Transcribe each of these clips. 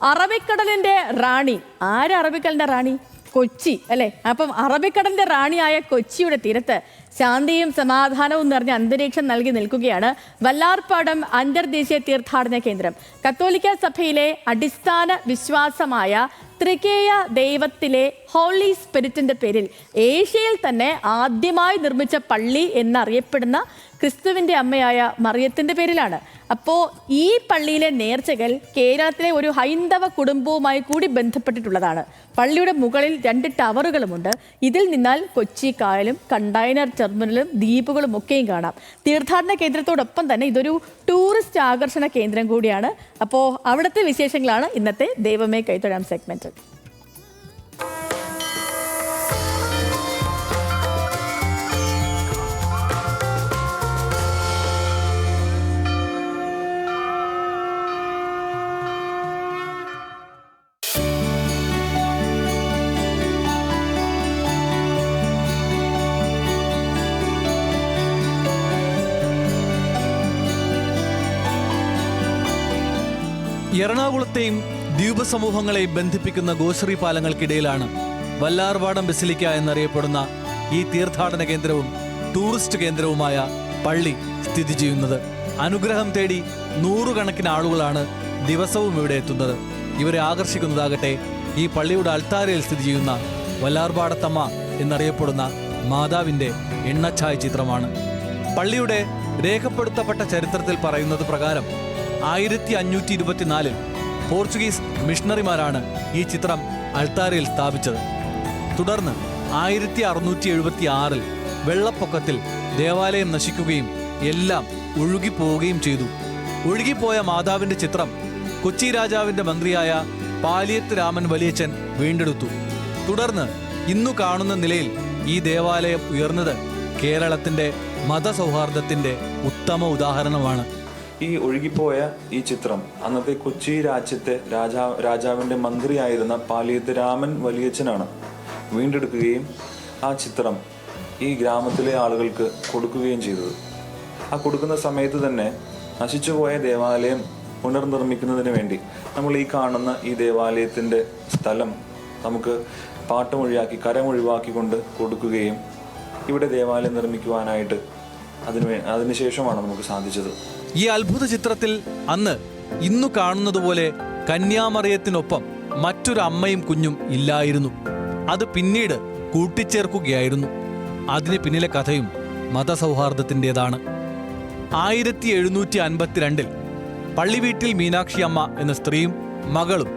അറബിക്കടലിന്റെ റാണി അറബിക്കടലിന്റെ റാണി കൊച്ചി അല്ലെ. അപ്പം അറബിക്കടലിന്റെ റാണിയായ കൊച്ചിയുടെ തീരത്ത് ശാന്തിയും സമാധാനവും നിറഞ്ഞ അന്തരീക്ഷം നൽകി നിൽക്കുകയാണ് വല്ലാർപാടം അന്തർദേശീയ തീർത്ഥാടന കേന്ദ്രം. കത്തോലിക്ക സഭയിലെ അടിസ്ഥാന വിശ്വാസമായ ത്രികേയ ദൈവത്തിലെ ഹോളി സ്പിരിറ്റിന്റെ പേരിൽ ഏഷ്യയിൽ തന്നെ ആദ്യമായി നിർമ്മിച്ച പള്ളി എന്നറിയപ്പെടുന്ന ക്രിസ്തുവിന്റെ അമ്മയായ മറിയത്തിന്റെ പേരിലാണ്. അപ്പോൾ ഈ പള്ളിയിലെ നേർച്ചകൾ കേരളത്തിലെ ഒരു ഹൈന്ദവ കുടുംബവുമായി കൂടി ബന്ധപ്പെട്ടിട്ടുള്ളതാണ്. പള്ളിയുടെ മുകളിൽ 2 ടവറുകളുമുണ്ട്. ഇതിൽ നിന്നാൽ കൊച്ചി കായലും കണ്ടെയ്നർ ടെർമിനലും ദ്വീപുകളും ഒക്കെയും കാണാം. തീർത്ഥാടന കേന്ദ്രത്തോടൊപ്പം തന്നെ ഇതൊരു ടൂറിസ്റ്റ് ആകർഷണ കേന്ദ്രം കൂടിയാണ്. അപ്പോൾ അവിടുത്തെ വിശേഷങ്ങളാണ് ഇന്നത്തെ ദൈവമേ കൈത്തൊഴാം സെഗ്മെന്റിൽ. എറണാകുളത്തെയും ദ്വീപ് സമൂഹങ്ങളെയും ബന്ധിപ്പിക്കുന്ന ഗോശ്രീ പാലങ്ങൾക്കിടയിലാണ് വല്ലാർപാടം ബസിലിക്ക എന്നറിയപ്പെടുന്ന ഈ തീർത്ഥാടന കേന്ദ്രവും ടൂറിസ്റ്റ് കേന്ദ്രവുമായ പള്ളി സ്ഥിതി ചെയ്യുന്നത്. അനുഗ്രഹം തേടി 100 കണക്കിന് ആളുകളാണ് ദിവസവും ഇവിടെ എത്തുന്നത്. ഇവരെ ആകർഷിക്കുന്നതാകട്ടെ ഈ പള്ളിയുടെ അൾത്താരയിൽ സ്ഥിതി ചെയ്യുന്ന വല്ലാർപാടത്തമ്മ എന്നറിയപ്പെടുന്ന മാതാവിൻ്റെ എണ്ണച്ചായ ചിത്രമാണ്. പള്ളിയുടെ രേഖപ്പെടുത്തപ്പെട്ട ചരിത്രത്തിൽ പറയുന്നത് പ്രകാരം 1524 പോർച്ചുഗീസ് മിഷണറിമാരാണ് ഈ ചിത്രം അൾത്താരയിൽ സ്ഥാപിച്ചത്. തുടർന്ന് 1676 വെള്ളപ്പൊക്കത്തിൽ ദേവാലയം നശിക്കുകയും എല്ലാം ഒഴുകിപ്പോവുകയും ചെയ്തു. ഒഴുകിപ്പോയ മാതാവിന്റെ ചിത്രം കൊച്ചി രാജാവിന്റെ മന്ത്രിയായ പാലിയത്ത് രാമൻ വലിയച്ഛൻ വീണ്ടെടുത്തു. തുടർന്ന് ഇന്നു കാണുന്ന നിലയിൽ ഈ ദേവാലയം ഉയർന്നത് കേരളത്തിന്റെ മതസൗഹാർദ്ദത്തിന്റെ ഉത്തമ ഉദാഹരണമാണ്. ഈ ഒഴുകിപ്പോയ ഈ ചിത്രം അന്നത്തെ കൊച്ചി രാജ്യത്തെ രാജാവിൻ്റെ മന്ത്രിയായിരുന്ന പാലിയത്ത് രാമൻ വലിയച്ഛനാണ് വീണ്ടെടുക്കുകയും ആ ചിത്രം ഈ ഗ്രാമത്തിലെ ആളുകൾക്ക് കൊടുക്കുകയും ചെയ്തത്. ആ കൊടുക്കുന്ന സമയത്ത് തന്നെ നശിച്ചുപോയ ദേവാലയം പുനർനിർമ്മിക്കുന്നതിന് വേണ്ടി നമ്മൾ ഈ കാണുന്ന ഈ ദേവാലയത്തിൻ്റെ സ്ഥലം നമുക്ക് പാട്ടമൊഴിയാക്കി കരമൊഴിവാക്കിക്കൊണ്ട് കൊടുക്കുകയും ഇവിടെ ദേവാലയം നിർമ്മിക്കുവാനായിട്ട് അതിനുശേഷമാണ് നമുക്ക് സാധിച്ചത്. ഈ അത്ഭുത ചിത്രത്തിൽ അന്ന് ഇന്നു കാണുന്നതുപോലെ കന്യാമറിയത്തിനൊപ്പം മറ്റൊരു അമ്മയും കുഞ്ഞും ഇല്ലായിരുന്നു. അത് പിന്നീട് കൂട്ടിച്ചേർക്കുകയായിരുന്നു. അതിന് പിന്നിലെ കഥയും മതസൗഹാർദ്ദത്തിൻ്റെതാണ്. 1752 പള്ളിവീട്ടിൽ മീനാക്ഷി അമ്മ എന്ന സ്ത്രീയും മകളും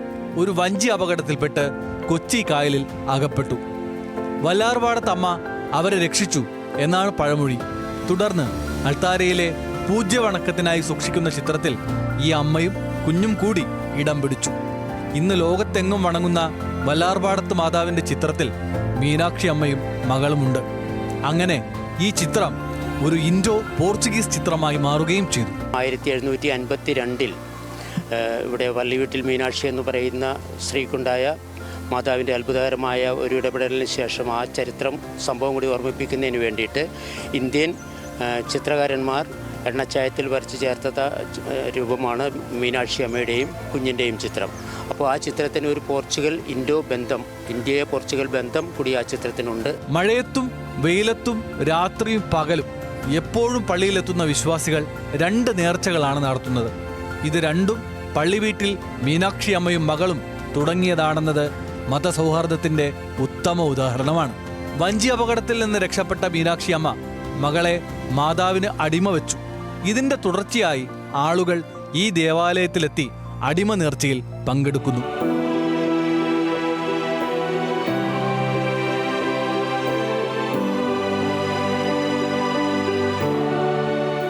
ഒരു വഞ്ചി അപകടത്തിൽപ്പെട്ട് കൊച്ചി കായലിൽ അകപ്പെട്ടു. വല്ലാർപാടത്തമ്മ അവരെ രക്ഷിച്ചു എന്നാണ് പഴമൊഴി. തുടർന്ന് അൾത്താരയിലെ പൂജ്യവണക്കത്തിനായി സൂക്ഷിക്കുന്ന ചിത്രത്തിൽ ഈ അമ്മയും കുഞ്ഞും കൂടി ഇടം പിടിച്ചു. ഇന്ന് ലോകത്തെങ്ങും വണങ്ങുന്ന വല്ലാർപാടത്ത് മാതാവിന്റെ ചിത്രത്തിൽ മീനാക്ഷി അമ്മയും മകളുമുണ്ട്. അങ്ങനെ ഈ ചിത്രം ഒരു ഇൻഡോ പോർച്ചുഗീസ് ചിത്രമായി മാറുകയും ചെയ്തു. 1752 ഇവിടെ വള്ളിവീട്ടിൽ മീനാക്ഷി എന്ന് പറയുന്ന സ്ത്രീക്കുണ്ടായ മാതാവിൻ്റെ അത്ഭുതകരമായ ഒരു ഇടപെടലിന് ശേഷം ആ ചരിത്രം സംഭവം കൂടി ഓർമ്മിപ്പിക്കുന്നതിന് വേണ്ടിയിട്ട് ഇന്ത്യൻ ചിത്രകാരന്മാർ എണ്ണച്ചായത്തിൽ വരച്ച് ചേർത്ത രൂപമാണ് മീനാക്ഷി അമ്മയുടെയും കുഞ്ഞിൻ്റെയും ചിത്രം. അപ്പോൾ ആ ചിത്രത്തിന് ഒരു ഇൻഡോ ബന്ധം, ഇന്ത്യയെ പോർച്ചുഗൽ ബന്ധം കൂടി ആ ചിത്രത്തിനുണ്ട്. മഴയത്തും വെയിലത്തും രാത്രിയും പകലും എപ്പോഴും പള്ളിയിലെത്തുന്ന വിശ്വാസികൾ 2 നേർച്ചകളാണ് നടത്തുന്നത്. ഇത് രണ്ടും പള്ളിവീട്ടിൽ മീനാക്ഷി അമ്മയും മകളും തുടങ്ങിയതാണെന്നത് മതസൗഹാർദ്ദത്തിന്റെ ഉത്തമ ഉദാഹരണമാണ്. വഞ്ചി അപകടത്തിൽ നിന്ന് രക്ഷപ്പെട്ട മീനാക്ഷി അമ്മ മകളെ മാതാവിന് അടിമ വെച്ചു. ഇതിന്റെ തുടർച്ചയായി ആളുകൾ ഈ ദേവാലയത്തിലെത്തി അടിമ നേർച്ചയിൽ പങ്കെടുക്കുന്നു.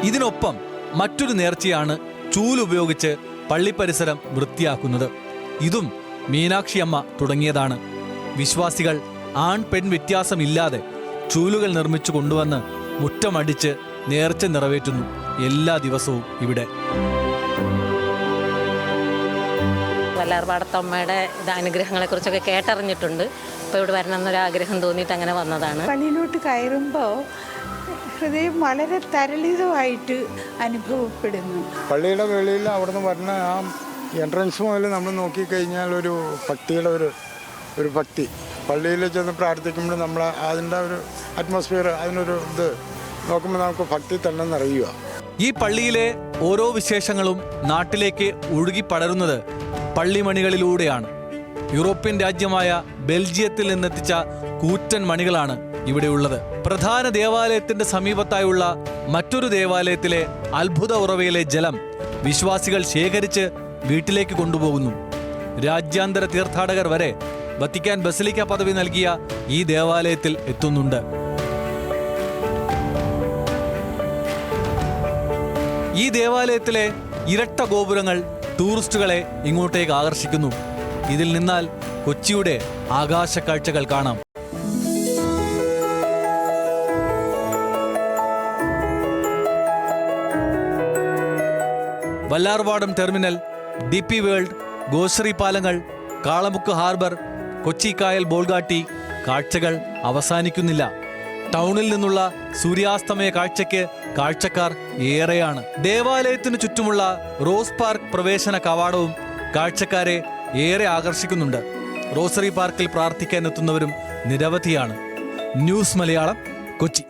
ഇതിനൊപ്പം മറ്റൊരു നേർച്ചയാണ് ചൂലുപയോഗിച്ച് പള്ളിപ്പരിസരം വൃത്തിയാക്കുന്നത്. ഇതും മീനാക്ഷി അമ്മ തുടങ്ങിയതാണ്. വിശ്വാസികൾ ആൺ പെൺ വ്യത്യാസമില്ലാതെ ചൂലുകൾ നിർമ്മിച്ചു കൊണ്ടുവന്ന് മുറ്റമടിച്ച് നേർച്ച നിറവേറ്റുന്നു എല്ലാ ദിവസവും ഇവിടെ. വല്ലാർപാടത്തമ്മയുടെ അനുഗ്രഹങ്ങളെക്കുറിച്ചൊക്കെ കേട്ടറിഞ്ഞിട്ടുണ്ട്. അപ്പോൾ ഇവിടെ വരണമെന്നൊരാഗ്രഹം തോന്നിയിട്ട് അങ്ങനെ വന്നതാണ്. പള്ളിയിലോട്ട് കയറുമ്പോൾ ഹൃദയം വളരെ തരളിതമായിട്ട് അനുഭവപ്പെടുന്നു. പള്ളിയുടെ വെളിയിൽ അവിടുന്ന് വരുന്ന ആ എൻട്രൻസ് മുതൽ നമ്മൾ നോക്കിക്കഴിഞ്ഞാൽ ഒരു ഭക്തിയുടെ ഒരു ഭക്തി. പള്ളിയിൽ ചെന്ന് പ്രാർത്ഥിക്കുമ്പോൾ നമ്മൾ അതിൻ്റെ ഒരു അറ്റ്മോസ്ഫിയർ, അതിനൊരു ഇത് നോക്കുമ്പോൾ നമുക്ക് ഭക്തി തന്നെ നിറയുക. ഈ പള്ളിയിലെ ഓരോ വിശേഷങ്ങളും നാട്ടിലേക്ക് ഒഴുകി പടരുന്നത് പള്ളിമണികളിലൂടെയാണ്. യൂറോപ്യൻ രാജ്യമായ ബെൽജിയത്തിൽ നിന്നെത്തിച്ച കൂറ്റൻ മണികളാണ് ഇവിടെയുള്ളത്. പ്രധാന ദേവാലയത്തിന്റെ സമീപത്തായുള്ള മറ്റൊരു ദേവാലയത്തിലെ അത്ഭുത ഉറവയിലെ ജലം വിശ്വാസികൾ ശേഖരിച്ച് വീട്ടിലേക്ക് കൊണ്ടുപോകുന്നു. രാജ്യാന്തര തീർത്ഥാടകർ വരെ വത്തിക്കാൻ ബസിലിക്ക പദവി നൽകിയ ഈ ദേവാലയത്തിൽ എത്തുന്നുണ്ട്. ഈ ദേവാലയത്തിലെ ഇരട്ട ഗോപുരങ്ങൾ ടൂറിസ്റ്റുകളെ ഇങ്ങോട്ടേക്ക് ആകർഷിക്കുന്നു. ഇതിൽ നിന്നാൽ കൊച്ചിയുടെ ആകാശ കാഴ്ചകൾ കാണാം. Vallarpadam terminal, DP world, Goshree പാലങ്ങൾ, കാളമുക്ക് ഹാർബർ, കൊച്ചി കായൽ ബോൾഗാട്ടി, കാഴ്ചകൾ അവസാനിക്കുന്നില്ല. ടൗണിൽ നിന്നുള്ള സൂര്യാസ്തമയ കാഴ്ചയ്ക്ക് കാഴ്ചക്കാർ ഏറെയാണ്. ദേവാലയത്തിനു ചുറ്റുമുള്ള റോസ് പാർക്ക് പ്രവേശന കവാടവും കാഴ്ചക്കാരെ ഏറെ ആകർഷിക്കുന്നുണ്ട്. റോസറി പാർക്കിൽ പ്രാർത്ഥിക്കാൻ എത്തുന്നവരും നിരവധിയാണ്. ന്യൂസ് മലയാളം, കൊച്ചി.